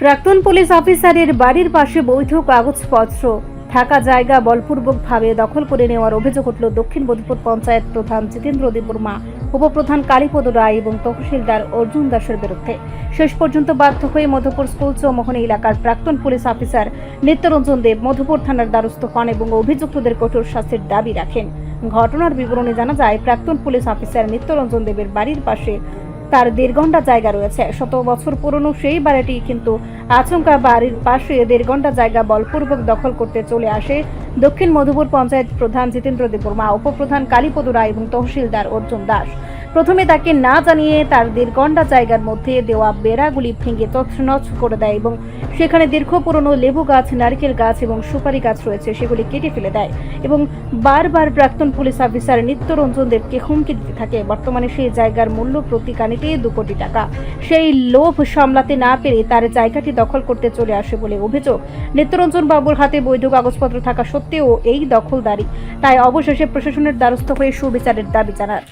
প্রাক্তন পুলিশ অফিসারের বাড়ির পাশে বৈধ কাগজপত্র থাকা জায়গা বলপূর্বকভাবে দখল করে নেওয়ার অভিযোগ উঠল দক্ষিণ মধুপুর পঞ্চায়েত প্রধান জিতেন্দ্র দেববর্মা, উপপ্রধান কালীপদ রায় এবং তহসিলদার অর্জুন দাসের বিরুদ্ধে। শেষ পর্যন্ত বাধ্য হয়ে মধুপুর স্কুল চৌমোহনী এলাকার প্রাক্তন পুলিশ অফিসার নিত্যরঞ্জন দেব মধুপুর থানার দ্বারস্থ হন এবং অভিযুক্তদের কঠোর শাস্তির দাবি রাখেন। ঘটনার বিবরণে জানা যায়, প্রাক্তন পুলিশ অফিসার নিত্যরঞ্জন দেবের বাড়ির পাশে তার 1.5 ঘন্টা জায়গা রয়েছে। 100 বছর পুরনো সেই বাড়িটি কিন্তু আচমকা বাড়ির পাশে 1.5 ঘন্টা জায়গা বলপূর্বক দখল করতে চলে আসে দক্ষিণ মধুপুর পঞ্চায়েত প্রধান জিতেন্দ্র দেববর্মা, উপপ্রধান কালীপদ রায় এবং তহসিলদার অর্জুন দাস। প্রথমে তাকে না জানিয়ে তার 1.5 ঘন্টা জায়গার মধ্যে দেওয়া বেড়াগুলি ভেঙে তছনছ করে দেয় এবং সেখানে দীর্ঘ পুরনো লেবু গাছ, নারকেল গাছ এবং সুপারি গাছ রয়েছে, সেগুলি কেটে ফেলে দেয় এবং বারবার প্রাক্তন পুলিশ অফিসার নিত্যরঞ্জন দেবকে হুমকি দিতে থাকে। বর্তমানে সেই জায়গার মূল্য প্রতি কানিতে 2 কোটি টাকা। সেই লোভ সামলাতে না পেরে তার জায়গাটি দখল করতে চলে আসে বলে অভিযোগ। নিত্যরঞ্জন বাবুর হাতে বৈধ কাগজপত্র থাকা সত্ত্বেও এই দখলদারি, তাই অবশেষে প্রশাসনের দ্বারস্থ হয়ে সুবিচারের দাবি জানান।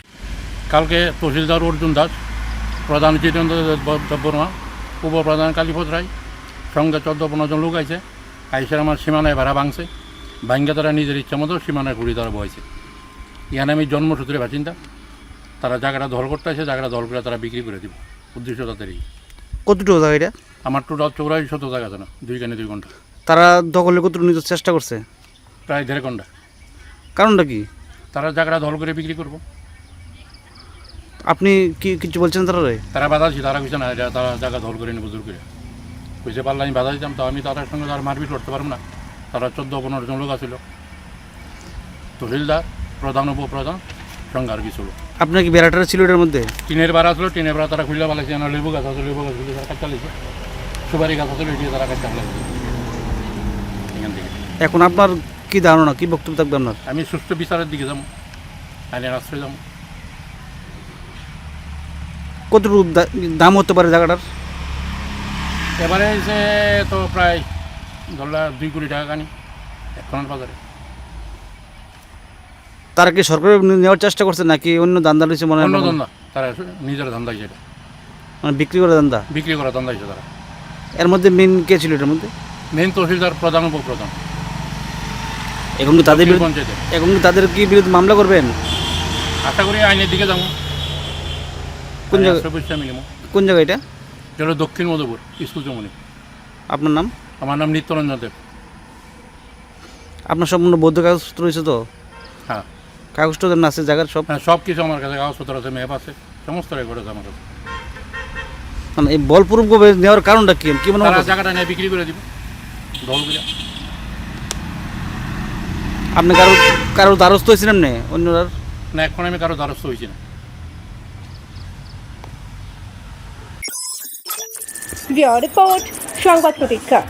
কালকে তহসিলদার অর্জুন দাস, প্রধান জিতেন্দ্র দেববর্মা, উপপ্রধান কালীপদ রায় সঙ্গে 14-15 জন লোক আছে। আইসের আমার সীমানায় ভাড়া ভাঙছে, ভাঙ্গা তারা নিজের ইচ্ছা মতো সীমানায় ঘুরি তারা বয়েছে। এখানে আমি জন্মসূত্রে বাসিন্দা, তারা জায়গাটা দখল করতে আসে, জায়গাটা দখল করে তারা বিক্রি করে দিব। উদ্দেশ্য তাদেরই। কতটুকু জায়গা এটা? আমার টোটাল 84 জায়গা আছে না, 2 ঘন্টা। তারা দখলে কতটুকু নিতে চেষ্টা করছে? প্রায় 1.5 ঘন্টা। কারণটা কি? তারা জায়গাটা দখল করে বিক্রি করবো। আপনি কি কিছু বলছেন তারা বাধা দিচ্ছে, তারা কিছু না, তারা জায়গা দখল করে নেবো জোর করে। বুঝতে পারলে আমি বাধা দিতাম, তো আমি তাদের সঙ্গে তার মারপিট করতে পারবো না। তারা 14-15 জন লোক আছিল, তহসিলদার, প্রধান, উপপ্রধান সঙ্গে আর কিছু লোক। আপনার কি বেড়াটা ছিল এটার মধ্যে? টিনের বেড়া আসলো, টিনের বেড়া তারা খুলে পালাইছে। লেবু গাছ আছে, লেবু গাছগুলি তারা কাটতে চালিয়েছে। সুপারি গাছ আছে, এটি তারা কাটতে পালাইছে এখান থেকে। এখন আপনার কি ধারণা, কি বক্তব্য থাকবে আপনার? আমি সুস্থ বিচারের দিকে যাবো, আইনের আশ্রয় যাবো। কতটুকু দাম হতে পারে জায়গাটার? এবারে এসে তো প্রায় ধরলা 2 কোটি টাকা কানি এখনের বাজারে। তারা কি সরকার নেওয়ার চেষ্টা করছে নাকি অন্য ধান্দা রয়েছে মনে হয়? অন্য ধান্দা, তারা নিজের ধান্দা হিসেবে মানে বিক্রি করে ধান্দা, বিক্রি করা ধান্দা হিসেবে তারা। এর মধ্যে মেন কে ছিল এটার মধ্যে? মেন তহসিলদার, প্রধান, উপপ্রধান। এখন কি তাদের পঞ্চায়েতে এখন কি তাদের কি বিরুদ্ধে মামলা করবেন? আশা করি আইনের দিকে যাবো। কোন জায়গায়? কোন জায়গা এটা? এটা হলো দক্ষিণ মধুপুর স্কুল চৌমোহনী। আপনার নাম? আমার নাম নিত্যরঞ্জন দেব। আপনার সম্পূর্ণ বৌদ্ধ কাগজপত্র রয়েছে তো? হ্যাঁ, কাগজটা আছে জায়গার সব? হ্যাঁ, সব কিছু আমার কাছে, কাগজপত্র আছে, ম্যাপ আছে, সমস্ত রেকর্ড আছে আমার কাছে। মানে এই বলপূর্বক নেওয়ার কারণটা কি কি মনে তারা হয়? জায়গাটা নিয়ে বিক্রি করে দিব দল করে। আপনি কারো দ্বারস্থ হয়েছিলেন না অন্যরার? না, এখন আমি কারো দ্বারস্থ হয়েছি না। রিপোর্ট সংবাদ প্রতীক্ষা।